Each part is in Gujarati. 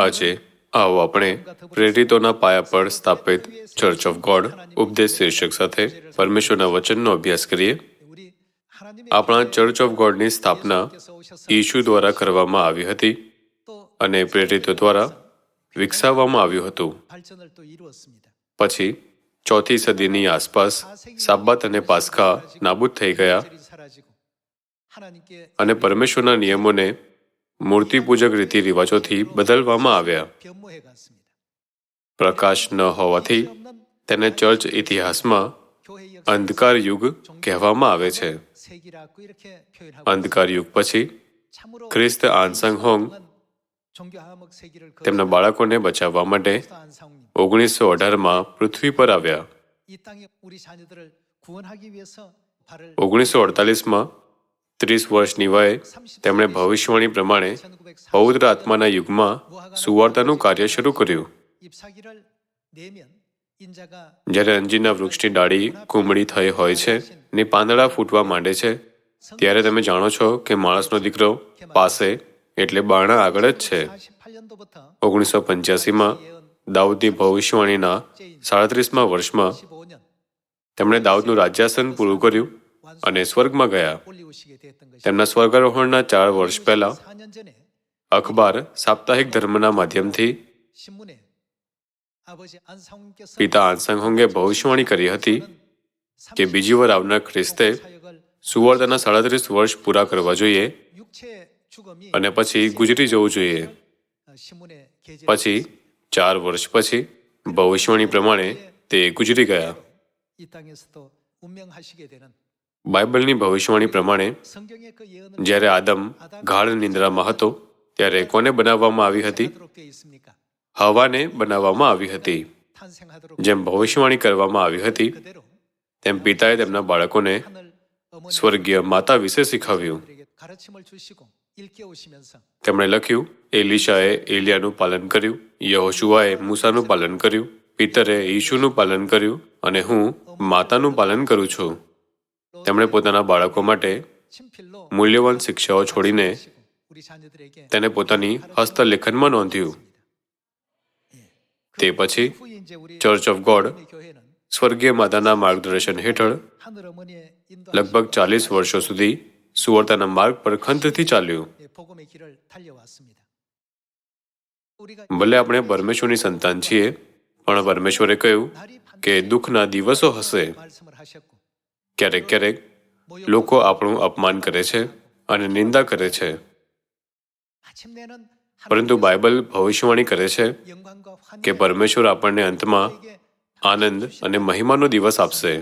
આજે આવો આપણે પ્રેરિતોના પાયા પર સ્થાપિત ચર્ચ ઓફ ગોડ ઉપદેશ શીર્ષક સાથે પરમેશ્વરના વચનનો અભ્યાસ કરીએ. આપણા ચર્ચ ઓફ ગોડની સ્થાપના ઈશુ દ્વારા કરવામાં આવી હતી અને પ્રેરિતો દ્વારા વિકસાવવામાં આવ્યું હતું. પછી ચોથી સદીની આસપાસ સાબ્બાત અને પાસ્કા નાબૂદ થઈ ગયા અને પરમેશ્વરના નિયમોને મૂર્તિપૂજક રીતિ રિવાજોથી બદલવામાં આવ્યા. પ્રકાશ ન હોવાથી તેને ચર્ચ ઇતિહાસમાં અંધકાર યુગ કહેવામાં આવે છે. અંધકાર યુગ પછી ખ્રિસ્ત આનસંગ હોંગ તેમના બાળકોને બચાવવા માટે 1918માં પૃથ્વી પર આવ્યા. 1948માં 30 વર્ષની વયે તેમણે ભવિષ્યવાણી પ્રમાણે પવિત્ર આત્માના યુગમાં સુવાર્તાનું કાર્ય શરૂ કર્યું. જ્યારે અંજીરના વૃક્ષની ડાળી કુમળી થઈ હોય છે ને પાંદડા ફૂટવા માંડે છે, ત્યારે તમે જાણો છો કે માણસનો દીકરો પાસે એટલે બારણા આગળ જ છે. 1985માં દાઉદની ભવિષ્યવાણીના 37મા વર્ષમાં તેમણે દાઉદનું રાજ્યાસન પૂરું કર્યું અને સ્વર્ગમાં ગયા. તેમના સ્વર્ગારોહણના 4 વર્ષ પહેલા અખબાર સાપ્તાહિક ધર્મના માધ્યમથી પિતા આનસંગ હોંગે ભવિષ્યવાણી કરી હતી કે બીજી વાર આવનાર ખ્રિસ્તે સુવાર્તાના 37 વર્ષ પૂરા કરવા જોઈએ અને પછી ગુજરી જવું જોઈએ. પછી 4 વર્ષ પછી ભવિષ્યવાણી પ્રમાણે તે ગુજરી ગયા. બાઇબલની ભવિષ્યવાણી પ્રમાણે જ્યારે આદમ ગાઢ નિંદ્રામાં હતો ત્યારે કોને બનાવવામાં આવી હતી? હવાને બનાવવામાં આવી હતી. જેમ ભવિષ્યવાણી કરવામાં આવી હતી તેમ પિતાએ તેમના બાળકોને સ્વર્ગીય માતા વિશે શીખવ્યું. તેમણે લખ્યું, એલિશાએ એલિયાનું પાલન કર્યું, યહોશુઆએ મૂસાનું પાલન કર્યું, પિતરે ઈશુનું પાલન કર્યું અને હું માતાનું પાલન કરું છું. તેમણે પોતાના બાળકો માટે મૂલ્યવાન શિક્ષાઓ છોડીને તેને પોતાની હસ્તલેખનમાં નોંધ્યું. તે પછી ચર્ચ ઓફ ગોડ સ્વર્ગીય માતાના માર્ગદર્શન હેઠળ લગભગ 40 વર્ષો સુધી સુવાર્તાના માર્ગ પર ખંતથી ચાલ્યું. ભલે આપણે પરમેશ્વરની સંતાન છીએ, પણ પરમેશ્વરે કહ્યું કે દુઃખના દિવસો હશે. ક્યારેક ક્યારેક લોકો આપણું અપમાન કરે છે અને નિંદા કરે છે, પરંતુ બાઇબલ ભવિષ્યવાણી કરે છે કે પરમેશ્વર આપણને અંતમાં આનંદ અને મહિમાનો દિવસ આપશે.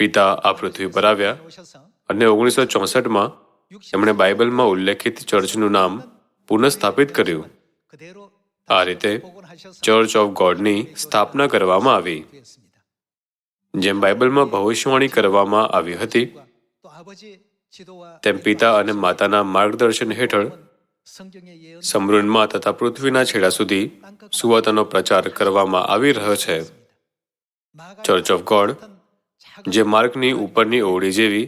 પિતા આ પૃથ્વી પર આવ્યા અને 1964માં તેમણે બાઇબલમાં ઉલ્લેખિત ચર્ચનું નામ પુનઃસ્થાપિત કર્યું. આ રીતે ચર્ચ ઓફ ગોડની સ્થાપના કરવામાં આવી. જેમ બાઇબલમાં ભવિષ્યવાણી કરવામાં આવી હતી તેમ પિતા અને માતાના માર્ગદર્શન હેઠળ સમૃદ્ધમાં તથા પૃથ્વીના છેડા સુધી સુવાર્તાનો પ્રચાર કરવામાં આવી રહ્યો છે. ચર્ચ ઓફ ગોડ જે માર્ગની ઉપરની ઓરડી જેવી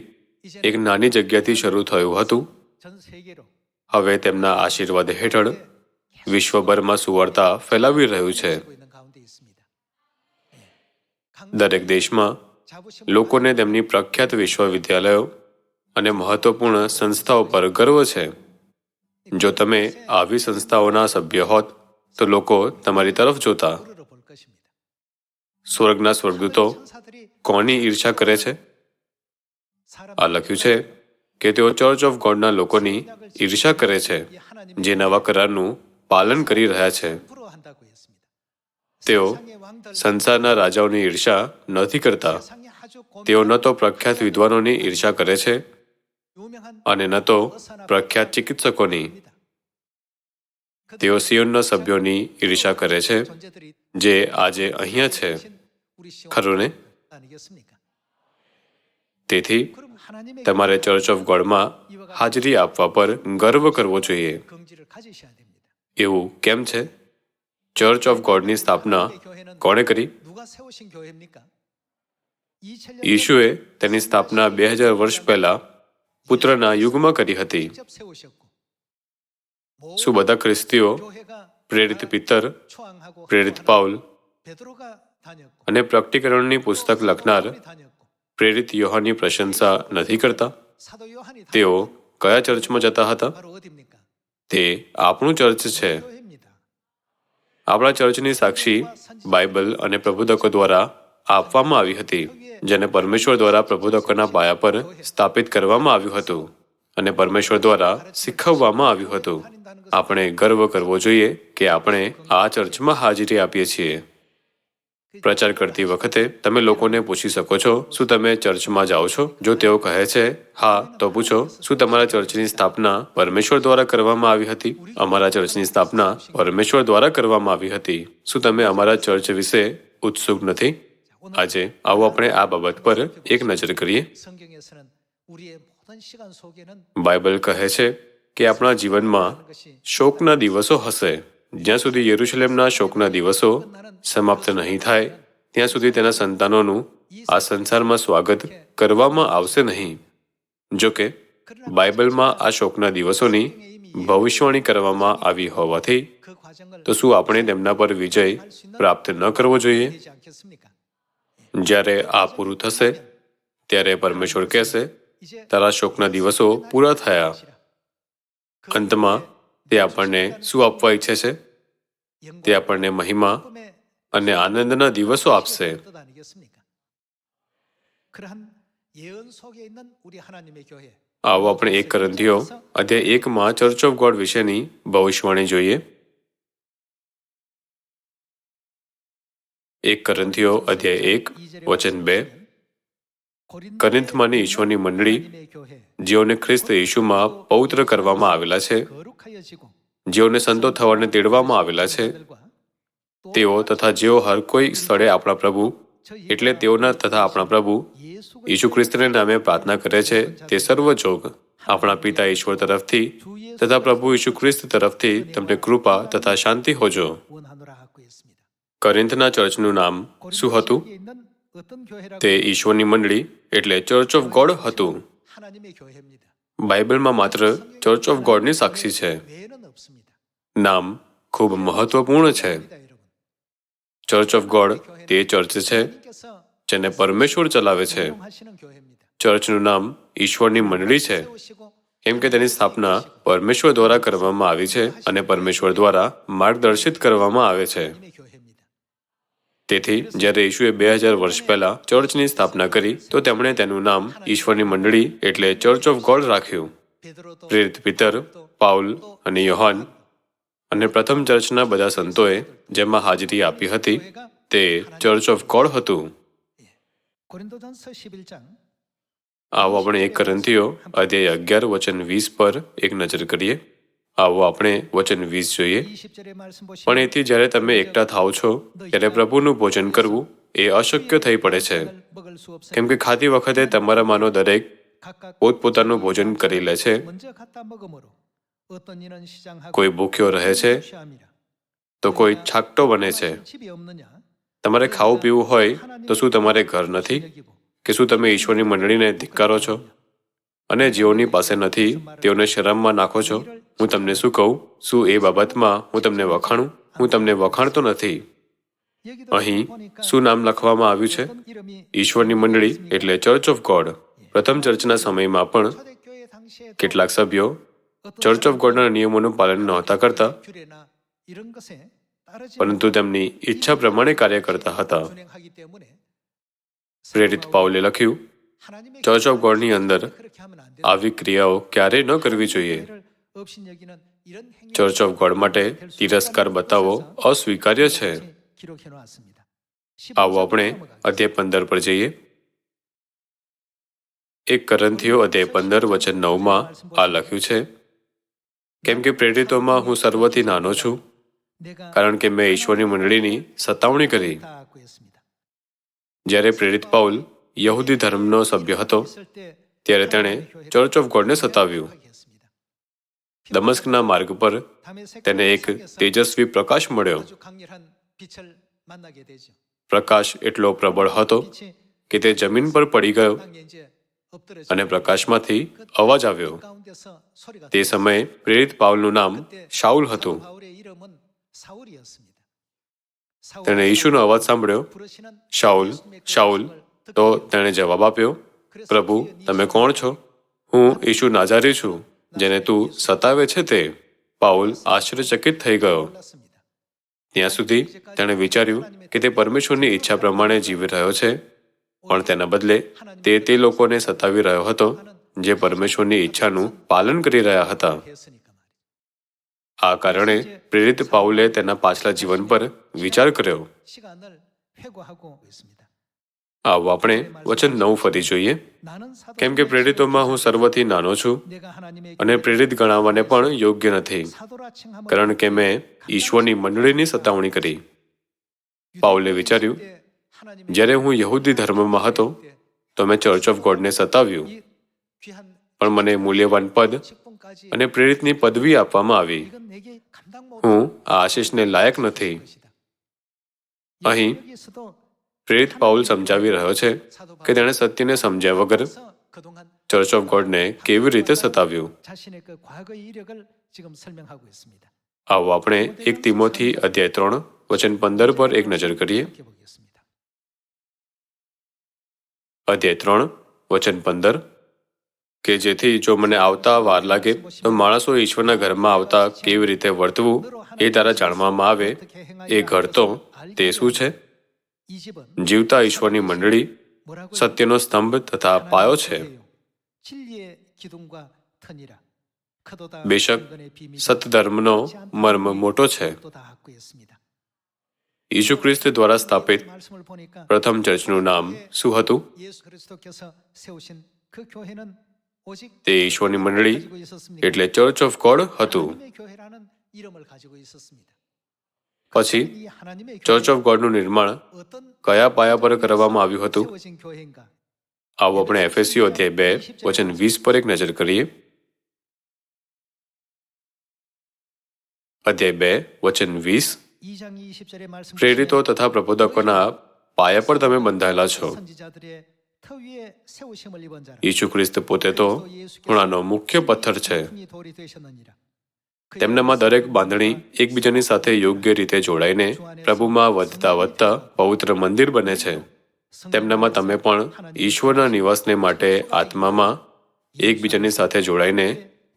એક નાની જગ્યાથી શરૂ થયું હતું, હવે તેમના આશીર્વાદ હેઠળ વિશ્વભરમાં સુવાર્તા ફેલાવી રહ્યું છે. દરેક દેશમાં લોકોને તેમની પ્રખ્યાત વિશ્વવિદ્યાલયો અને મહત્વપૂર્ણ સંસ્થાઓ પર ગર્વ છે. જો તમે આવી સંસ્થાઓના સભ્ય હોત તો લોકો તમારી તરફ જોતા. સ્વર્ગના સ્વર્ગદૂતો કોની ઈર્ષા કરે છે? આ લખ્યું છે કે તેઓ ચર્ચ ઓફ ગોડના લોકોની ઈર્ષા કરે છે જે નવા કરારનું પાલન કરી રહ્યા છે. તેઓ સંસારના રાજાઓની ઈર્ષા નથી કરતા. તેઓ ન તો પ્રખ્યાત વિદ્વાનોની ઈર્ષા કરે છે અને ન તો પ્રખ્યાત ચિકિત્સકોની. તેઓ સિયોનના સભ્યોની ઈર્ષા કરે છે જે આજે અહીંયા છે. ખરું ને? તેથી તમારે ચર્ચ ઓફ ગોડમાં હાજરી આપવા પર ગર્વ કરવો જોઈએ. એવું કેમ છે? ચર્ચ ઓફ ગોડની સ્થાપના કોણે કરી? ઈશુએ તેની સ્થાપના 2000 વર્ષ પહેલા પુત્રના યુગમાં કરી હતી. શું બધા ખ્રિસ્તીઓ પ્રેરિત પિતર, પ્રેરિત પાઉલ અને પ્રકટીકરણની પુસ્તક લખનાર પ્રેરિત યોહાનની પ્રશંસા નથી કરતા? તેઓ કયા ચર્ચમાં જતા હતા? તે આપણું ચર્ચ છે. આપણા ચર્ચની સાક્ષી બાઇબલ અને પ્રબોધકો દ્વારા આપવામાં આવી હતી, જેને પરમેશ્વર દ્વારા પ્રબોધકોના પાયા પર સ્થાપિત કરવામાં આવ્યું હતું અને પરમેશ્વર દ્વારા શીખવવામાં આવ્યું હતું. આપણે ગર્વ કરવો જોઈએ કે આપણે આ ચર્ચમાં હાજરી આપીએ છીએ. પ્રચાર કરતી વખતે તમે લોકોને પૂછી શકો છો, શું તમે ચર્ચમાં જાઓ છો? જો તેઓ કહે છે હા, તો પૂછો, શું તમારા ચર્ચની સ્થાપના પરમેશ્વર દ્વારા કરવામાં આવી હતી? અમારા ચર્ચની સ્થાપના પરમેશ્વર દ્વારા કરવામાં આવી હતી. શું તમે અમારા ચર્ચ વિશે ઉત્સુક નથી? આજે આવો આપણે આ બાબત પર એક નજર કરીએ. બાઇબલ કહે છે કે આપણા જીવનમાં શોકના દિવસો હશે. જ્યાં સુધી યરુશલેમના શોકના દિવસો સમાપ્ત નહીં થાય ત્યાં સુધી તેના સંતાનોનું આ સંસારમાં સ્વાગત કરવામાં આવશે નહીં. જો કે બાઇબલમાં આ શોકના દિવસોની ભવિષ્યવાણી કરવામાં આવી હોવાથી તો શું આપણે તેમના પર વિજય પ્રાપ્ત ન કરવો જોઈએ? જ્યારે આ પૂરું થશે ત્યારે પરમેશ્વર કહેશે, તારા શોકના દિવસો પૂરા થયા. અંતમાં તે આપણને શું આપવા ઈચ્છે છે? તે આપણને મહિમા અને આનંદના દિવસો આપશે. આવો આપણે 1 કોરિન્થીઓ અધ્યાય 1 ચર્ચ ઓફ ગોડ વિશેની ભવિષ્યવાણી જોઈએ. 1 કોરિન્થીઓ અધ્યાય 1 વચન 2. કોરિન્થમાંની ઈશ્વરની મંડળી, જેઓને ખ્રિસ્ત ઈશુમાં પવિત્ર કરવામાં આવેલા છે, જેઓને સંતો થવાને તેડવામાં આવેલા છે, તેઓ તથા જેઓ હર કોઈ સ્થળે આપણા પ્રભુ એટલે તેઓના તથા આપણા પ્રભુ ઈશુ ખ્રિસ્તને નામે પ્રાર્થના કરે છે, તે સર્વ જોગ આપણા પિતા ઈશ્વર તરફથી તથા પ્રભુ ઈશુ ખ્રિસ્ત તરફથી તમને કૃપા તથા શાંતિ હોજો. કોરિન્થના ચર્ચનું નામ શું હતું? તે ઈશ્વરની મંડળી એટલે ચર્ચ ઓફ ગોડ હતું. બાઇબલમાં માત્ર ચર્ચ ઓફ ગોડની સાક્ષી છે. નામ ખૂબ મહત્વપૂર્ણ છે. ચર્ચ ઓફ ગોડ તે ચર્ચ છે જેને પરમેશ્વર ચલાવે છે. ચર્ચનું નામ ઈશ્વરની મંડળી છે કેમ કે તેની સ્થાપના પરમેશ્વર દ્વારા કરવામાં આવી છે અને પરમેશ્વર દ્વારા માર્ગદર્શિત કરવામાં આવે છે. તેથી જ્યારે ઈશુએ 2000 વર્ષ પહેલા ચર્ચની સ્થાપના કરી તો તેમણે તેનું નામ ઈશ્વરની મંડળી એટલે ચર્ચ ઓફ ગોડ રાખ્યું. પ્રેરિત પિતર, પાઉલ અને યોહાન અને પ્રથમ ચર્ચના બધા સંતોએ જેમાં હાજરી આપી હતી તે ચર્ચ ઓફ ગોડ હતું. આવો આપણે 1 કોરિન્થીઓ અધ્યાય 11 વચન 20 પર એક નજર કરીએ. આવો આપણે વચન 20 જોઈએ. પણ એથી જ્યારે તમે એકઠા થાઓ છો ત્યારે પ્રભુનું ભોજન કરવું એ અશક્ય થઈ પડે છે, કેમ કે ખાતી વખતે તમારામાંનો દરેક પોતપોતાનું ભોજન કરી લે છે. કોઈ ભૂખ્યો રહે છે તો કોઈ છાકટો બને છે. તમારે ખાવું પીવું હોય તો શું તમારે ઘર નથી? કે શું તમે ઈશ્વરની મંડળીને ધિક્કારો છો અને જેઓની પાસે નથી તેઓને શરમમાં નાખો છો? હું તમને શું કહું? શું એ બાબતમાં હું તમને વખાણું? હું તમને વખાણતો નથી. અહીં શું નામ લખવામાં આવ્યું છે? ઈશ્વરની મંડળી એટલે ચર્ચ ઓફ ગોડ. પ્રથમ ચર્ચના સમયમાં પણ કેટલાક સભ્યો ચર્ચ ઓફ ગોડના નિયમોનું પાલન નહોતા કરતા, પરંતુ તેમની ઈચ્છા પ્રમાણે કાર્ય કરતા હતા. પ્રેરિત પાઉલે લખ્યું, ચર્ચ ઓફ ગોડની અંદર આવી ક્રિયાઓ ક્યારેય ન કરવી જોઈએ. ચર્ચ ઓફ ગોડ માટે તિરસ્કાર બતાવવો અસ્વીકાર્ય છે. આવો આપણે અધ્યાય 15 પર જઈએ. 1 કોરિન્થીઓ અધ્યાય 15 વચન 9 આ લખ્યું છે, કેમ કે પ્રેરિતોમાં હું સર્વથી નાનો છું, કારણ કે મેં ઈશ્વરની મંડળીની સતાવણી કરી. જ્યારે પ્રેરિત પાઉલ યહૂદી ધર્મનો સભ્ય હતો ત્યારે તેણે ચર્ચ ઓફ ગોડને સતાવ્યું. દમસ્કના માર્ગ પર તેને એક તેજસ્વી પ્રકાશ મળ્યો. પ્રકાશ એટલો પ્રબળ હતો કે તે જમીન પર પડી ગયો અને પ્રકાશમાંથી અવાજ આવ્યો. તે સમયે પ્રેરિત પાઉલનું નામ શાઉલ હતું. તેણે ઈશુનો અવાજ સાંભળ્યો, શાઉલ, શાઉલ. તો તેણે જવાબ આપ્યો, પ્રભુ, તમે કોણ છો? હું ઈશુ નાઝારી છું, જેને તું સતાવે છે તે. પાઉલ આશ્ચર્યચકિત થઈ ગયો. ત્યાં સુધી તેણે વિચાર્યું કે તે પરમેશ્વરની ઈચ્છા પ્રમાણે જીવી રહ્યો છે, પણ તેના બદલે તે લોકોને સતાવી રહ્યો હતો જે પરમેશ્વરની ઈચ્છાનું પાલન કરી રહ્યા હતા. આ કારણે પ્રેરિત પાઉલે તેના પાછલા જીવન પર વિચાર કર્યો. આવો આપણે વચન 9 ફરી જોઈએ. કેમ કે પ્રેરિતોમાં હું સર્વથી નાનો છું અને પ્રેરિત ગણાવવાને પણ યોગ્ય નથી, કારણ કે મેં ઈશ્વરની મંડળીની સતાવણી કરી. પાઉલે વિચાર્યું, જ્યારે હું યહૂદી ધર્મમાં હતો તો મેં ચર્ચ ઓફ ગોડને સતાવ્યું, પણ મને મૂલ્યવાન પદ અને પ્રેરિતની પદવી આપવામાં આવી. હું આ આશીષને લાયક નથી. અહીં પ્રેરિત પાઉલ સમજાવી રહ્યો છે કે તેણે સત્યને સમજ્યા વગર ચર્ચ ઓફ ગોડને કેવી રીતે સતાવ્યું. આવો આપણે 1 તિમોથી અધ્યાય 3 વચન 15 પર એક નજર કરીએ. અધ્યાય 3 વચન 15, કે જેથી જો મને આવતા વાર લાગે તો માણસો ઈશ્વરના ઘરમાં આવતા કેવી રીતે વર્તવું એ તારા જાણવામાં આવે. એ ઘર તો તે શું છે? જીવતા ઈશ્વરની મંડળી, સત્યનો સ્તંભ તથા પાયો છે. બેશક સતધર્મનો મર્મ મોટો છે. ઈસુ ખ્રિસ્ત દ્વારા સ્થાપિત પ્રથમ ચર્ચનું નામ શું હતું? તે ઈશ્વરની મંડળી એટલે ચર્ચ ઓફ ગોડ હતું. પછી ચર્ચ ઓફ ગોડનું નિર્માણ કયા પાયા પર કરવામાં આવ્યું હતું? આવો આપણે એફેસીઓ અધ્યાય 2 વચન 20 પર એક નજર કરીએ. અધ્યાય 2 વચન 20, પ્રેરિતો તથા પ્રબોધકોના પાયા પર તમે બંધાયેલા છો. ઈસુ ખ્રિસ્ત પોતે તો ખૂણાનો મુખ્ય પથ્થર છે. તેમનામાં દરેક બાંધણી એકબીજાની સાથે યોગ્ય રીતે જોડાઈને પ્રભુમાં વધતા વધતા પવિત્ર મંદિર બને છે. તેમનામાં તમે પણ ઈશ્વરના નિવાસને માટે આત્મામાં એકબીજાની સાથે જોડાઈને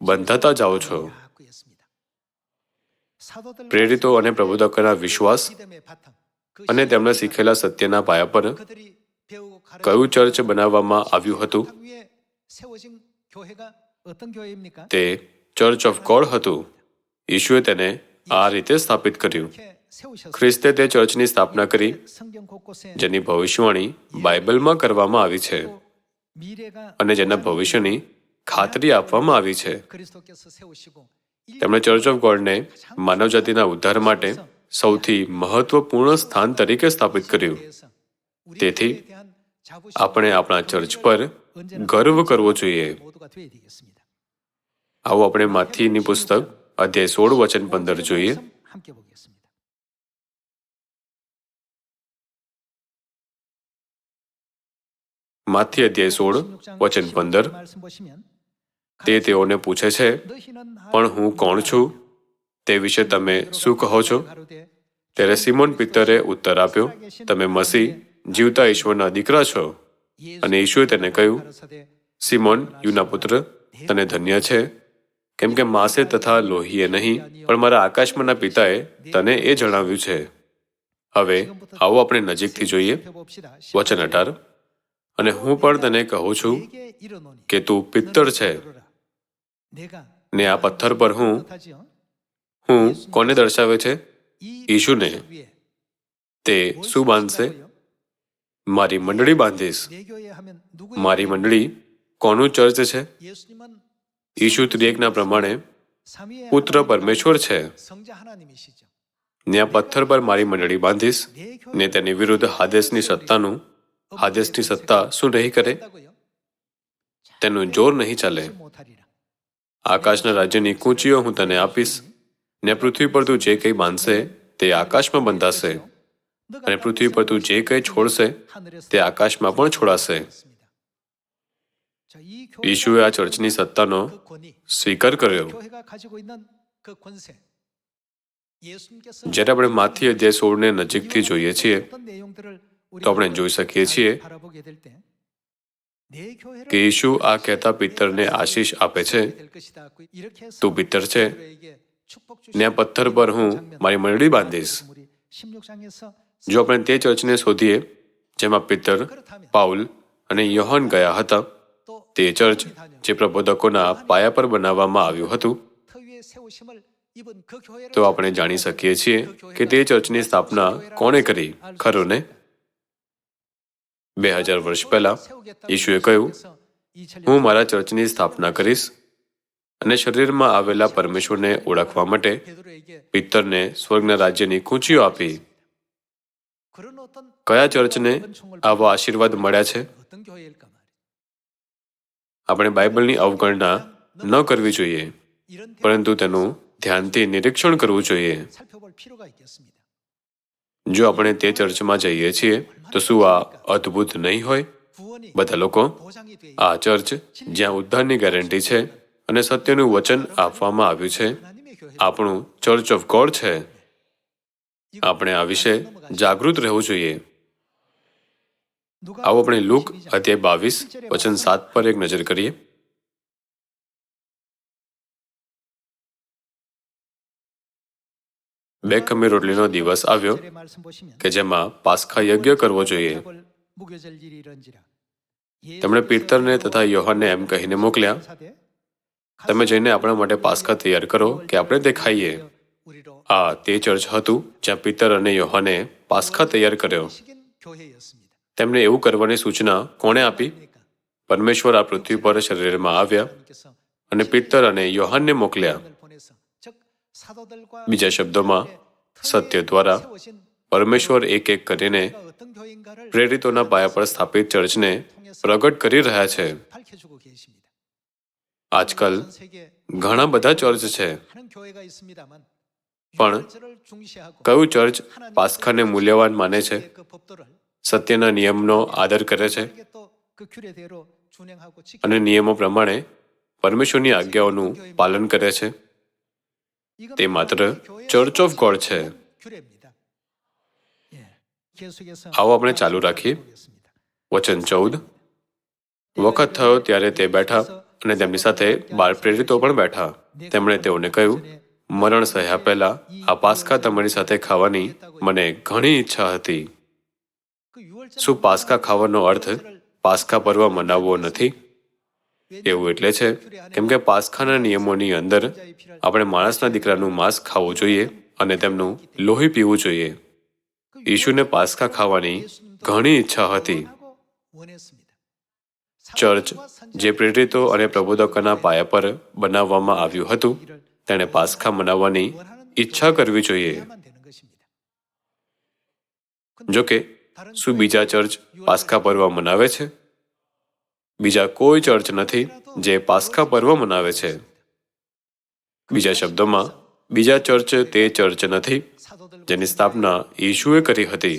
બંધાતા જાઓ છો. પ્રેરિતો અને પ્રબોધકોના વિશ્વાસ અને તેમના શીખેલા સત્યના પાયા પર કયું ચર્ચ બનાવવામાં આવ્યું હતું? તે ચર્ચ ઓફ ગોડ હતું. ઈશુએ તેને આ રીતે સ્થાપિત કર્યું. ખ્રિસ્તે તે ચર્ચની સ્થાપના કરી જેની ભવિષ્યવાણી બાઇબલમાં કરવામાં આવી છે અને જેના ભવિષ્યની ખાતરી આપવામાં આવી છે. તેમણે ચર્ચ ઓફ ગોડને માનવજાતિના ઉદ્ધાર માટે સૌથી મહત્વપૂર્ણ સ્થાન તરીકે સ્થાપિત કર્યું. તેથી આપણે આપણા ચર્ચ પર ગર્વ કરવો જોઈએ. આવો આપણે માથીની પુસ્તક અધ્યાય 16 વચન 15 જોઈએ. માથી અધ્યાય 16 વચન 15. તે તેઓને પૂછે છે, પણ હું કોણ છું? તે વિશે તમે શું કહો છો? ત્યારે સિમોન પિત્તરે ઉત્તર આપ્યો, તમે મસીહ, જીવતા ઈશ્વરના દીકરા છો. અને ઈશુએ તેને કહ્યું, સિમોન, યુના પુત્ર, તને ધન્ય છે, કેમ કે માંસે તથા લોહીએ નહીં, પણ મારા આકાશમાંના પિતાએ તને એ જણાવ્યું છે. હવે આવો આપણે નજીકથી જોઈએ. વચન 18, અને હું પણ તને કહું છું કે તું પિત્તર છે, ને આ પથ્થર પર હું કોને દર્શાવે છે? ઈશુને. તે શું બાંધશે? મારી મંડળી બાંધીશ. મારી મંડળી કોનું ચર્ચ છે? ઈશુ ત્રિએકના પ્રમાણે પુત્ર પરમેશ્વર છે. ને આ પથ્થર પર મારી મંડળી બાંધીશ, ને તેની વિરુદ્ધ હાદેસની સત્તાનું હાદેસની સત્તા શું નહીં કરે? તેનું જોર નહીં ચાલે. આકાશના રાજ્યની કૂંચીઓ હું તને આપીશ, ને પૃથ્વી પર તું જે કંઈ બાંધશે તે આકાશમાં બંધાશે, અને પૃથ્વી પર તું જે કંઈ છોડશે તે આકાશમાં પણ છોડાશે. ઈશુએ આ ચર્ચની સત્તાનો સ્વીકાર કર્યો. જ્યારે આપણે માથી અધ્યાય 16 ને નજીકથી જોઈએ છીએ તો આપણે જોઈ શકીએ છીએ કે ઈશુ આ કહેતા પિત્તરને આશીષ આપે છે. તું પિત્તર છે, ને આ પથ્થર પર હું મારી મંડળી બાંધીશ. જો આપણે તે ચર્ચને શોધીએ જેમાં પિત્તર, પાઉલ અને યોહાન ગયા હતા, તે ચર્ચ જે પ્રબોધકોના પાયા પર બનાવવામાં આવ્યું હતું, તો આપણે જાણી શકીએ છીએ કે તે ચર્ચની સ્થાપના કોણે કરી, ખરું ને? 2000 વર્ષ પહેલા ઈશુએ કહ્યું, હું મારા ચર્ચની સ્થાપના કરીશ, અને શરીરમાં આવેલા પરમેશ્વરને ઓળખવા માટે પિત્તરને સ્વર્ગના રાજ્યની કૂંચીઓ આપી. કયા ચર્ચને આવા આશીર્વાદ મળ્યા છે? આપણે બાઇબલની અવગણના ન કરવી જોઈએ, પરંતુ તેનું ધ્યાનથી નિરીક્ષણ કરવું જોઈએ. જો આપણે તે ચર્ચમાં જઈએ છીએ તો શું આ અદ્ભુત નહીં હોય? બધા લોકો, આ ચર્ચ જ્યાં ઉદ્ધારની ગેરંટી છે અને સત્યનું વચન આપવામાં આવ્યું છે, આપણું ચર્ચ ઓફ ગોડ છે. આપણે આ વિશે જાગૃત રહેવું જોઈએ. આવો આપણે લુક અધ્યાય 22 વચન 7 પર એક નજર કરીએ. બે ખમીર રોટલીનો દિવસ આવ્યો કે જેમાં પાસ્ખા યજ્ઞ કરવો જોઈએ. તેમણે પિત્તરને તથા યોહાનને એમ કહીને મોકલ્યા, તમે જઈને આપણા માટે પાસ્ખા તૈયાર કરો કે આપણે તે ખાઈએ. આ તે ચર્ચ હતું જ્યાં પિત્તર અને યોહાને પાસ્ખા તૈયાર કર્યો. તેમને એવું કરવાની સૂચના કોણે આપી? પરમેશ્વર આ પૃથ્વી પર શરીરમાં આવ્યા અને પિત્તર અને યોહાનને મોકલ્યા. બીજા શબ્દોમાં, સત્ય દ્વારા પરમેશ્વર એક એક કરીને પ્રેરિતોના પાયા પર સ્થાપિત ચર્ચને પ્રગટ કરી રહ્યા છે. આજકાલ ઘણા બધા ચર્ચ છે, પણ કયું ચર્ચ પાસ્ખાને મૂલ્યવાન માને છે, સત્યના નિયમનો આદર કરે છે અને નિયમો પ્રમાણે પરમેશ્વરની આજ્ઞાઓનું પાલન કરે છે? તે માત્ર ચર્ચ ઓફ ગોડ છે. આવો આપણે ચાલુ રાખીએ. વચન 14. વખત થયો ત્યારે તે બેઠા અને તેમની સાથે 12 પ્રેરિતો પણ બેઠા. તેમણે તેઓને કહ્યું, મરણ સહ્યા પહેલા આ પાસ્ખા તમારી સાથે ખાવાની મને ઘણી ઈચ્છા હતી. શું પાસ્ખા ખાવાનો અર્થ પાસ્ખા પર્વ મનાવવો નથી? એવું એટલે છે કેમ કે પાસ્ખાના નિયમોની અંદર આપણે માણસના દીકરાનું માંસ ખાવું જોઈએ અને તેમનું લોહી પીવું જોઈએ. ઈશુને પાસ્ખા ખાવાની ઘણી ઈચ્છા હતી. ચર્ચ જે પ્રેરિતો અને પ્રબોધકોના પાયા પર બનાવવામાં આવ્યું હતું, તેણે પાસ્ખા મનાવવાની ઈચ્છા કરવી જોઈએ. જોકે શું બીજા ચર્ચ પાસ્ખા પર્વ મનાવે છે? બીજા કોઈ ચર્ચ નથી જે પાસ્ખા પર્વ મનાવે છે. બીજા શબ્દોમાં, બીજા ચર્ચ તે ચર્ચ નથી જેની સ્થાપના ઈશુએ કરી હતી,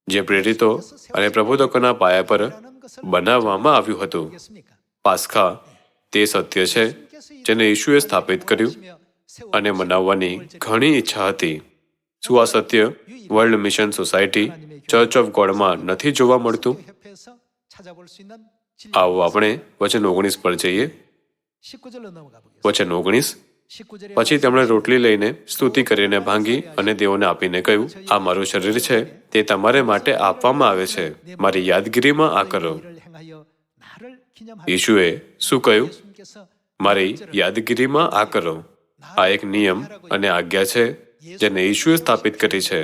જે પ્રેરિતો અને પ્રબોધકોના પાયા પર બનાવવામાં આવ્યું હતું. પાસ્ખા તે સત્ય છે જેને ઈશુએ સ્થાપિત કર્યું અને મનાવવાની ઘણી ઈચ્છા હતી. શું આ સત્ય world mission society church of ગોડમાં નથી જોવા મળતું? આવો આપણે વચન 19 પર જઈએ. વચન 19. પછી તેમણે રોટલી લઈને સ્તુતિ કરીને ભાંગી અને તેઓને આપીને કહ્યું, આ મારું શરીર છે, તે તમારે માટે આપવામાં આવે છે, મારી યાદગીરીમાં આ કરો. ઈશુએ શું કહ્યું? મારી યાદગીરીમાં આ કરો. આ એક નિયમ અને આજ્ઞા છે જેને ઈશુએ સ્થાપિત કરી છે.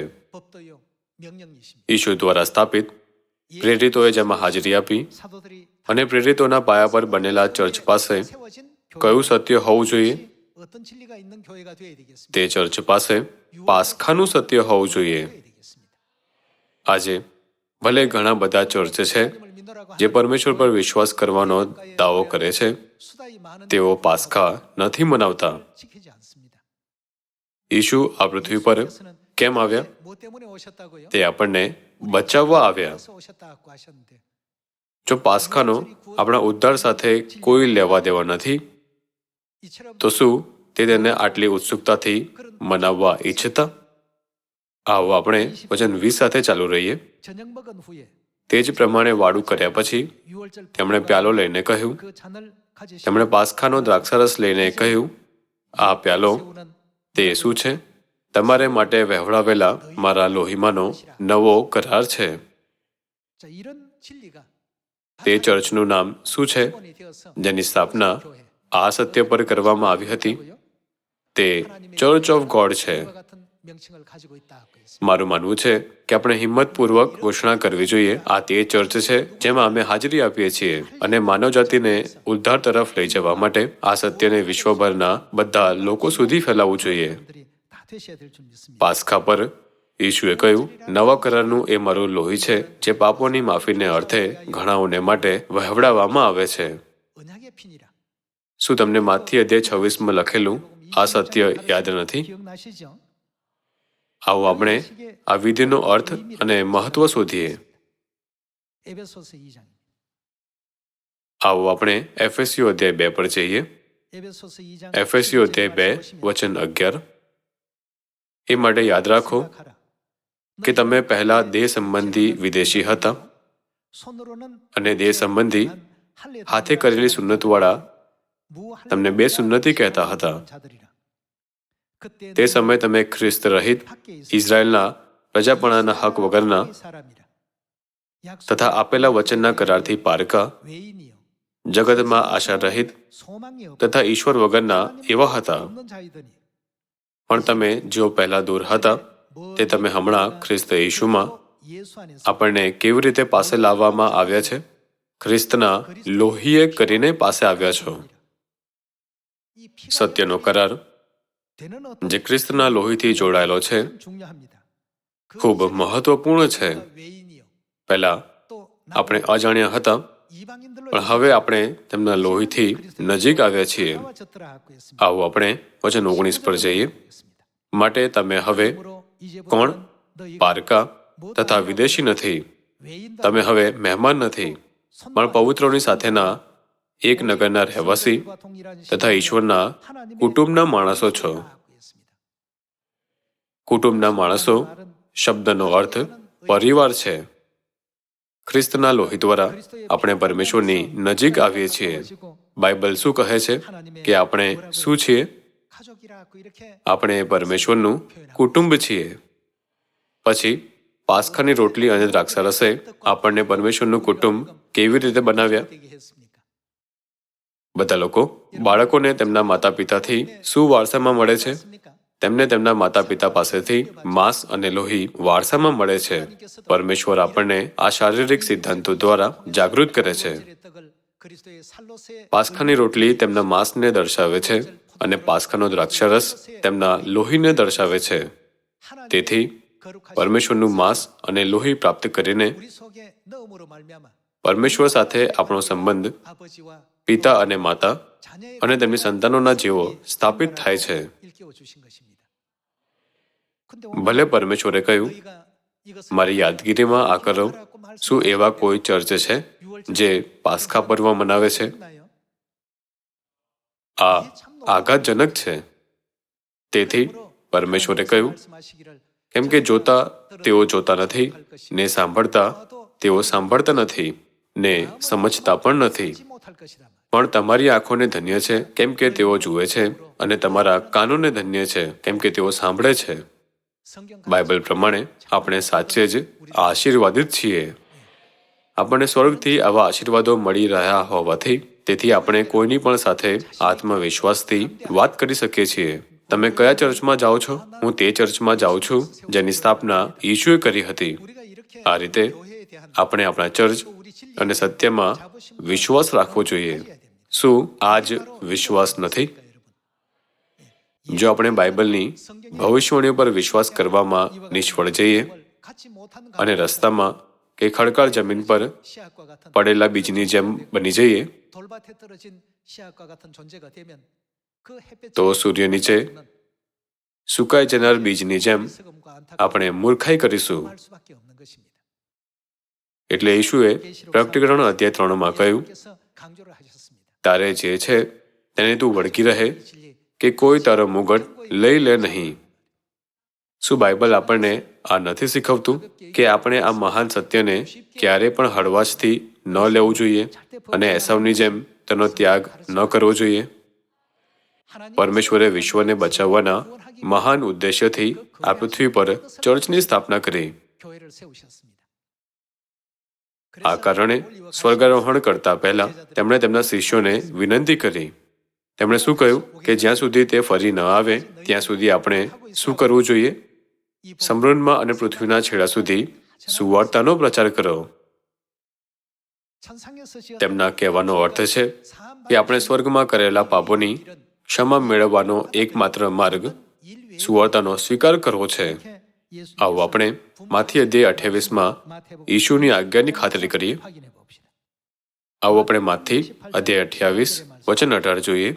ઈશુ દ્વારા સ્થાપિત પ્રેરિતોએ જેમાં હાજરી આપી અને પ્રેરિતોના પાયા પર બનેલા ચર્ચ પાસે કયું સત્ય હોવું જોઈએ? તે ચર્ચ પાસે પાસ્ખાનું સત્ય હોવું જોઈએ. આજે ભલે ઘણા બધા ચર્ચ છે જે પરમેશ્વર પર વિશ્વાસ કરવાનો દાવો કરે છે, તેઓ પાસ્કા નથી મનાવતા. ઈશુ આ પૃથ્વી પર કેમ આવ્યા? તે આપણને બચાવવા આવ્યા. જો પાસ્કાનો આપણા ઉદ્ધાર સાથે કોઈ લેવા દેવા નથી, તો શું તે તેને આટલી ઉત્સુકતાથી મનાવવા ઈચ્છતા? આવો આપણે વચન 20 સાથે ચાલુ રહીએ. તે જ પ્રમાણે વાડું કર્યા પછી તેમણે પ્યાલો લઈને કહ્યું, તેમણે પાસ્કાનો દ્રાક્ષારસ લઈને કહ્યું, આ પ્યાલો તે શું છે? તમારે માટે વહેવડાવેલા મારા લોહીમાંનો નવો કરાર છે. તે ચર્ચનું નામ શું છે જેની સ્થાપના આ સત્ય પર કરવામાં આવી હતી? તે ચર્ચ ઓફ ગોડ છે. મારું માનવું છે કે આપણે હિંમતપૂર્વક ઘોષણા કરવી જોઈએ, આ તે ચર્ચ છે જેમાં અમે હાજરી આપીએ છીએ અને માનવજાતિને ઉદ્ધાર તરફ લઈ જવા માટે આ સત્યને વિશ્વભરના બધા લોકો સુધી ફેલાવવું જોઈએ. પાસ્કા પર ઈશુએ કહ્યું, નવા કરારનું એ મારું લોહી છે જે પાપોની માફીને અર્થે ઘણાઓને માટે વહેવડાવવામાં આવે છે. શું તમને માથી અધ્યાય 26માં લખેલું આ સત્ય યાદ નથી? આવો આપણે આ વિધિનો અર્થ અને મહત્વ શોધીએ. આવો આપણે એફેસીઓ અધ્યાય 2 પર જઈએ. એફેસીઓ અધ્યાય 2 વચન 11. એ માટે યાદ રાખો કે તમે પહેલા દેહ સંબંધી વિદેશી હતા અને દેહ સંબંધી હાથે કરેલી સુન્નતવાળા તમને બે સુન્નતી કહેતા હતા. તે સમયે તમે ખ્રિસ્ત રહિત ઇઝરાયેલના પ્રજાપણાના હક વગરના તથા આપેલા વચનના કરારથી પારકા, જગતમાં આશા રહિત તથા ઈશ્વર વગરના એવા હતા. પણ તમે જેઓ પહેલા દૂર હતા તે તમે હમણાં ખ્રિસ્ત ઈશુમાં આપણને કેવી રીતે પાસે લાવવામાં આવ્યા છે? ખ્રિસ્તના લોહીએ કરીને પાસે આવ્યા છો. સત્યનો કરાર જે ખ્રિસ્તના લોહીથી જોડાયેલો છે ખૂબ મહત્વપૂર્ણ છે. પહેલા આપણે અજાણ્યા હતા, પણ હવે આપણે તેમના લોહીથી નજીક આવ્યા છીએ. આવો આપણે વચન 19 પર જઈએ. માટે તમે હવે કોણ? પારકા તથા વિદેશી નથી. તમે હવે મહેમાન નથી, પણ પવિત્રોની સાથેના એક નગરના રહેવાસી તથા ઈશ્વરના કુટુંબના માણસો છો. કુટુંબના માણસો શબ્દનો અર્થ પરિવાર છે. ખ્રિસ્તના લોહી દ્વારા આપણે પરમેશ્વરની નજીક આવીએ છીએ. બાઇબલ શું કહે છે કે આપણે શું છીએ? આપણે પરમેશ્વરનું કુટુંબ છીએ. પછી પાસ્કાની રોટલી અને દ્રાક્ષારસે આપણને પરમેશ્વરનું કુટુંબ કેવી રીતે બનાવ્યા? બધા લોકો બાળકોને તેમના માતા પિતાથી શું વારસામાં મળે છે? તેમને તેમના માતા પિતા પાસેથી માંસ અને લોહી વારસામાં મળે છે. પરમેશ્વર આપણને આ શારીરિક સિદ્ધાંતો દ્વારા જાગૃત કરે છે. પાસ્કાની રોટલી તેમના માંસને દર્શાવે છે અને પાસ્કાનો દ્રાક્ષારસ તેમના લોહીને દર્શાવે છે. તેથી પરમેશ્વરનું માંસ અને લોહી પ્રાપ્ત કરીને પરમેશ્વર સાથે આપણો સંબંધ પિતા અને માતા અને તેમની સંતાનોના જેવો સ્થાપિત થાય છે. ભલે પરમેશ્વરે કહ્યું, મારી યાદગીરીમાં આ કરો. શું એવા કોઈ ચર્ચ છે જે પાસ્કા પર્વ મનાવે છે? આ આઘાતજનક છે. તેથી પરમેશ્વરે કહ્યું, કેમ કે જોતા તેઓ જોતા નથી, ને સાંભળતા તેઓ સાંભળતા નથી, ને સમજતા પણ નથી. પણ તમારી આંખોને ધન્ય છે કેમ કે તેઓ જુએ છે, અને તમારા કાનોને ધન્ય છે કેમ કે તેઓ સાંભળે છે. બાઇબલ પ્રમાણે આપણે સાચે જ આશીર્વાદિત છીએ. આપણને સ્વર્ગથી આવા આશીર્વાદો મળી રહ્યા હોવાથી તેથી આપણે કોઈની પણ સાથે આત્મવિશ્વાસથી વાત કરી શકીએ છીએ. તમે કયા ચર્ચમાં જાઓ છો? હું તે ચર્ચમાં જાઉં છું જેની સ્થાપના ઈશુએ કરી હતી. આ રીતે આપણે આપણા ચર્ચ અને સત્યમાં વિશ્વાસ રાખવો જોઈએ. શું આ જ વિશ્વાસ નથી? જો આપણે બાઇબલની ભવિષ્યવાણીઓ પર વિશ્વાસ કરવામાં નિષ્ફળ જઈએ અને રસ્તામાં કે ખડકાળ જમીન પર પડેલા બીજની જેમ બની જઈએ તો સૂર્ય નીચે સુકાઈ જનાર બીજની જેમ આપણે મૂર્ખાઈ કરીશું. એટલે ઈશુએ પ્રકટીકરણ અધ્યાય 3 કહ્યું, તારે જે છે તેને તું વળગી રહે કે કોઈ તારો મુગટ લઈ લે નહીં. શું બાઇબલ આપણને આ નથી શીખવતું કે આપણે આ મહાન સત્યને ક્યારે પણ હળવાશથી ન લેવું જોઈએ અને એસાવની જેમ તેનો ત્યાગ ન કરવો જોઈએ? પરમેશ્વરે વિશ્વને બચાવવાના મહાન ઉદ્દેશ્યથી આ પૃથ્વી પર ચર્ચની સ્થાપના કરી. આ કારણે સ્વર્ગારોહણ કરતા પહેલા તેમણે તેમના શિષ્યોને વિનંતી કરી. તેમણે શું કહ્યું કે જ્યાં સુધી તે ફરી ન આવે ત્યાં સુધી આપણે શું કરવું જોઈએ? સમૃદ્ધમાં અને પૃથ્વીના છેડા સુધી સુવાર્તાનો પ્રચાર કરો. તેમના કહેવાનો અર્થ છે કે આપણે સ્વર્ગમાં કરેલા પાપોની ક્ષમા મેળવવાનો એકમાત્ર માર્ગ સુવાર્તાનો સ્વીકાર કરવો છે. આવો આપણે માથી અધ્યાય 28 ઈશુની આજ્ઞાની ખાતરી કરીએ. આવો આપણે માથી અધ્યાય 28 વચન 18 જોઈએ.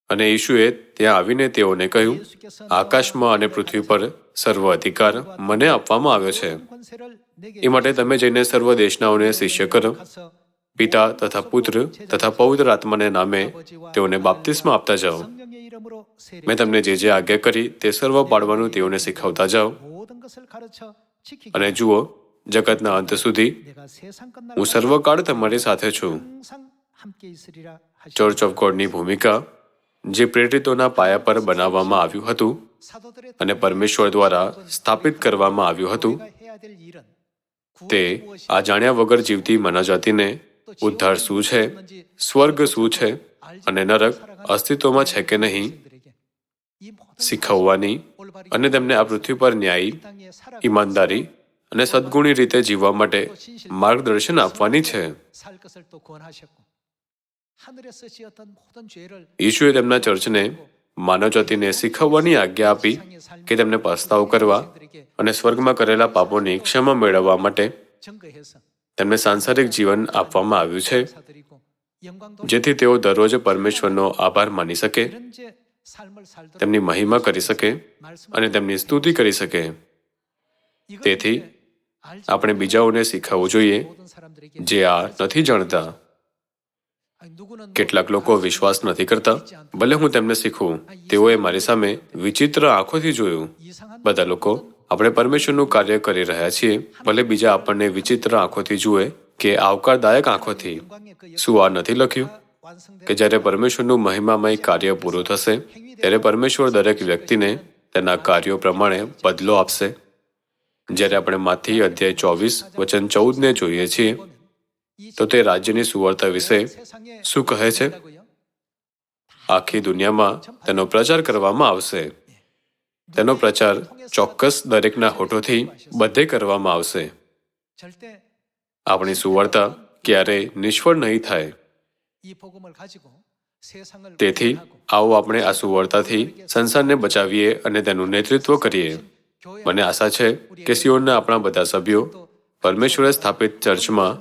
અને ઈશુએ ત્યાં આવીને તેઓને કહ્યું, આકાશમાં અને પૃથ્વી પર સર્વ અધિકાર મને આપવામાં આવ્યો છે. એ માટે તમે જઈને સર્વ દેશનાઓને શિષ્ય કરો, પિતા તથા પુત્ર તથા પવિત્ર આત્માને નામે તેઓને બાપ્તિસ્મા આપતા જાઓ. મેં તમને જે જે આજ્ઞા કરી તે સર્વ પાડવાનું તેઓને શીખવતા જાઓ. અને જુઓ, જગતના અંત સુધી હું સર્વકાળ તમારી સાથે છું. ચર્ચ ઓફ ગોડની ભૂમિકા જે પ્રેરિતોના પાયા પર બનાવવામાં આવ્યું હતું અને પરમેશ્વર દ્વારા સ્થાપિત કરવામાં આવ્યું હતું, તે આ જાણ્યા વગર જીવતી માનવજાતિને ઉદ્ધાર શું છે, સ્વર્ગ શું છે અને નરક અસ્તિત્વમાં છે કે નહીં શીખવવાની અને તેમને આ પૃથ્વી પર ન્યાયી, ઈમાનદારી અને સદગુણી રીતે જીવવા માટે માર્ગદર્શન આપવાની છે. ઈશુએ તેમના ચર્ચને માનવજાતિને શીખવવાની આજ્ઞા આપી કે તેમને પસ્તાવ કરવા અને સ્વર્ગમાં કરેલા પાપોની ક્ષમા મેળવવા માટે તેમને સાંસારિક જીવન આપવામાં આવ્યું છે, જેથી તેઓ દરરોજ પરમેશ્વરનો આભાર માની શકે, તેમની મહિમા કરી શકે અને તેમની સ્તુતિ કરી શકે. તેથી આપણે બીજાઓને શીખવવું જોઈએ જે આ નથી જાણતા. કેટલાક લોકો વિશ્વાસ નથી કરતા, ભલે હું તેમને શીખવું. તેઓએ મારી સામે વિચિત્ર આંખોથી જોયું. બધા લોકો આપણે પરમેશ્વરનું કાર્ય કરી રહ્યા છીએ, ભલે બીજા આપણને વિચિત્ર આંખોથી જુએ કે આવકારદાયક આંખોથી. શું આ નથી લખ્યું કે જ્યારે પરમેશ્વરનું મહિમામય કાર્ય પૂરું થશે ત્યારે પરમેશ્વર દરેક વ્યક્તિને તેના કાર્યો પ્રમાણે બદલો આપશે? જ્યારે આપણે માથી અધ્યાય 24 વચન 14 જોઈએ છીએ તો તે રાજ્યની સુવાર્તા વિશે શું કહે છે? આખી દુનિયામાં તેનો પ્રચાર કરવામાં આવશે. તેનો પ્રચાર ચોક્કસ દરેકના હોઠોથી બધે કરવામાં આવશે. આપણી સુવાર્તા ક્યારેય નિષ્ફળ નહીં થાય. તેથી આવો આપણે આ સુવાર્તાથી સંસારને બચાવીએ અને તેનું નેતૃત્વ કરીએ. મને આશા છે કે સિયોનના આપણા બધા સભ્યો પરમેશ્વરે સ્થાપિત ચર્ચમાં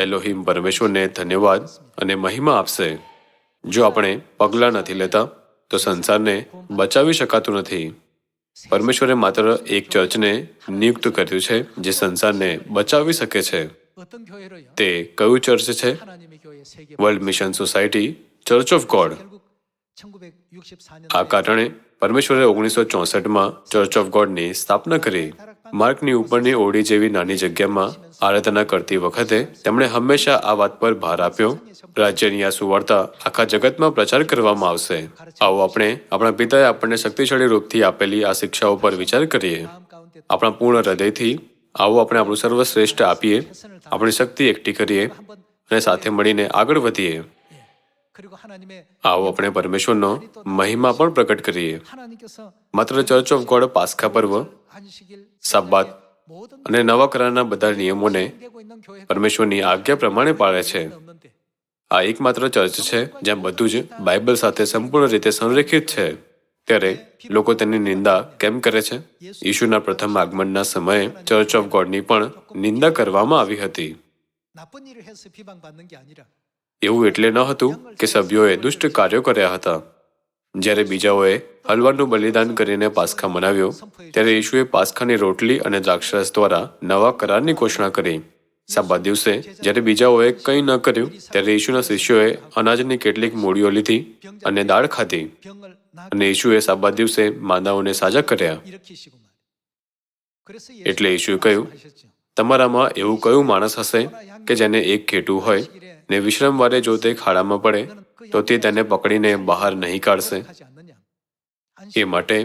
એલોહિમ પરમેશ્વરને ધન્યવાદ અને મહિમા આપશે. જો આપણે પગલાં નથી લેતા તો સંસારને બચાવી શકાતું નથી. પરમેશ્વરે માત્ર એક ચર્ચને નિયુક્ત કર્યું છે જે સંસારને બચાવી શકે છે. તે કયું ચર્ચ છે? World mission society church of God. આ કારણે પરમેશ્વરે 1964 ચર્ચ ઓફ ગોડની સ્થાપના કરી. માર્કની ઉપરની ઓરડી જેવી નાની જગ્યામાં આરાધના કરતી વખતે તેમણે હંમેશા આ વાત પર ભાર આપ્યો, રાજ્યની આ સુવાર્તા આખા જગતમાં પ્રચાર કરવામાં આવશે. આવો આપણે આપણા પિતાએ આપણને શક્તિશાળી રૂપથી આપેલી આ શિક્ષાઓ પર વિચાર કરીએ. આપણા પૂર્ણ હૃદયથી આવો આપણે આપણું સર્વશ્રેષ્ઠ આપીએ, આપણી શક્તિ એકઠી કરીએ અને સાથે મળીને આગળ વધીએ. આવો આપણે પરમેશ્વરનો મહિમા પણ પ્રકટ કરીએ. માત્ર ચર્ચ ઓફ ગોડ પાસ્ખા પર્વ, સાબ્બાત અને નવા કરારના બધા નિયમોને પરમેશ્વરની આજ્ઞા પ્રમાણે પાળે છે. આ એકમાત્ર ચર્ચ છે જ્યાં બધું જ બાઇબલ સાથે સંપૂર્ણ રીતે સંરેખિત છે. ત્યારે લોકો તેની નિંદા કેમ કરે છે? ઈશુના પ્રથમ આગમનના સમયે ચર્ચ ઓફ ગોડની પણ નિંદા કરવામાં આવી હતી. એવું એટલે ન હતું કે સભ્યોએ દુષ્ટ કાર્યો કર્યા હતા. જ્યારે બીજાઓએ હલવાનું બલિદાન કરીને પાસ્ખા મનાવ્યો, ત્યારે ઈશુએ પાસ્ખાની રોટલી અને દ્રાક્ષરસ દ્વારા નવા કરારની ઘોષણા કરી. સાબત દિવસે જ્યારે બીજાઓએ કંઈ ન કર્યું, ત્યારે ઈશુના શિષ્યોએ અનાજની કેટલીક મૂડીઓ લીધી અને દાળ ખાધી, અને ઈશુએ સાબત દિવસે માંદાઓને સાજા કર્યા. એટલે ઈશુએ કહ્યું, તમારામાં એવું કયું માણસ હશે કે જેને એક ઘેટું હોય ને વિશ્રામવારે જો તે ખાડામાં પડે તો તે તેને પકડીને બહાર નહીં કાઢશે? એ માટે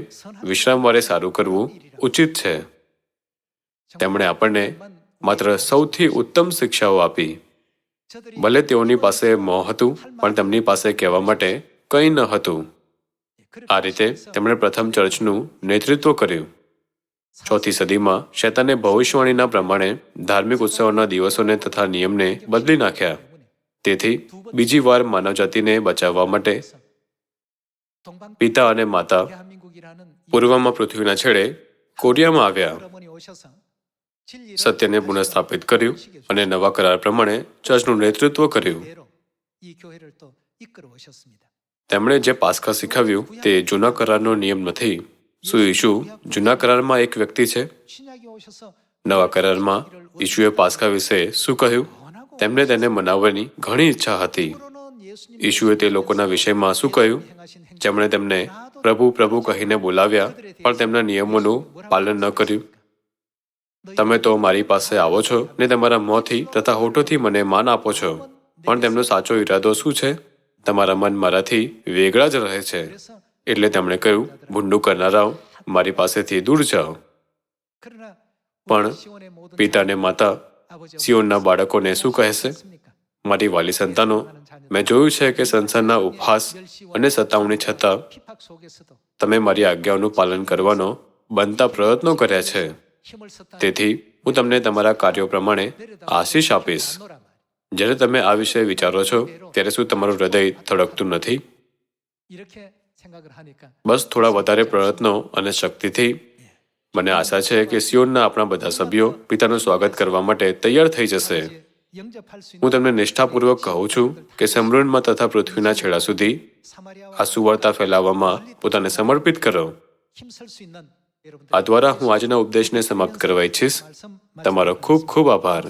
વિશ્રામવારે સારું કરવું ઉચિત છે. તેમણે આપણને માત્ર સૌથી ઉત્તમ શિક્ષાઓ આપી. ભલે તેઓની પાસે મોં હતું, પણ તેમની પાસે કહેવા માટે કંઈ ન હતું. આ રીતે તેમણે પ્રથમ ચર્ચનું નેતૃત્વ કર્યું. 4th સદીમાં શૈતાને ભવિષ્યવાણીના પ્રમાણે ધાર્મિક ઉત્સવોના દિવસોને તથા નિયમને બદલી નાખ્યા. તેથી બીજી વાર માનવજાતિને બચાવવા માટે પિતા અને માતા પૂર્વમાં પૃથ્વીના છેડે કોરિયામાં આવ્યા, સત્યને પુનઃસ્થાપિત કર્યું અને નવા કરાર પ્રમાણે ચર્ચનું નેતૃત્વ કર્યું. તેમણે જે પાસ્ખા શીખવ્યું તે જૂના કરારનો નિયમ નથી. શું ઈશુ જૂના કરારમાં એક વ્યક્તિ છે? નવા કરારમાં ઈશુએ પાસ્ખા વિશે શું કહ્યું? તેમને તેને મનાવવાની ઘણી ઈચ્છા હતી. ઈશુએ તે લોકોના વિષયમાં શું કહ્યું જેમણે તેમને પ્રભુ પ્રભુ કહીને બોલાવ્યા પણ તેમના નિયમોનું પાલન ન કર્યું? તમે તો મારી પાસે આવો છો ને તમારા મોંથી તથા હોઠોથી મને માન આપો છો, પણ તેમનો સાચો ઈરાદો શું છે? તમારા મન મારાથી વેગળા જ રહે છે. એટલે તેમણે કહ્યું, ભૂંડું કરનારાઓ, મારી પાસેથી દૂર જાઓ. પણ પિતા અને માતા સિયોનના બાળકોને શું કહેશે? મારી વાલી સંતાનો, મેં જોયું છે કે સંસારના ઉપહાસ અને સતાવણી છતાં તમે મારી આજ્ઞાઓનું પાલન કરવાનો બનતા પ્રયત્નો કર્યા છે. તેથી હું તમને તમારા કાર્યો પ્રમાણે આશીષ આપીશ. જ્યારે તમે આ વિશે વિચારો છો ત્યારે શું તમારું હૃદય ધડકતું નથી? બસ થોડા વધારે પ્રયત્નો અને શક્તિથી મને આશા છે કે સિયોનના આપણા બધા સભ્યો પિતાનું સ્વાગત કરવા માટે તૈયાર થઈ જશે. હું તમને નિષ્ઠાપૂર્વક કહું છું કે સમૃદ્ધમાં તથા પૃથ્વીના છેડા સુધી આ સુવાર્તા ફેલાવવામાં પોતાને સમર્પિત કરો. આ દ્વારા હું આજના ઉપદેશને સમાપ્ત કરવા ઈચ્છીશ. તમારો ખૂબ ખૂબ આભાર.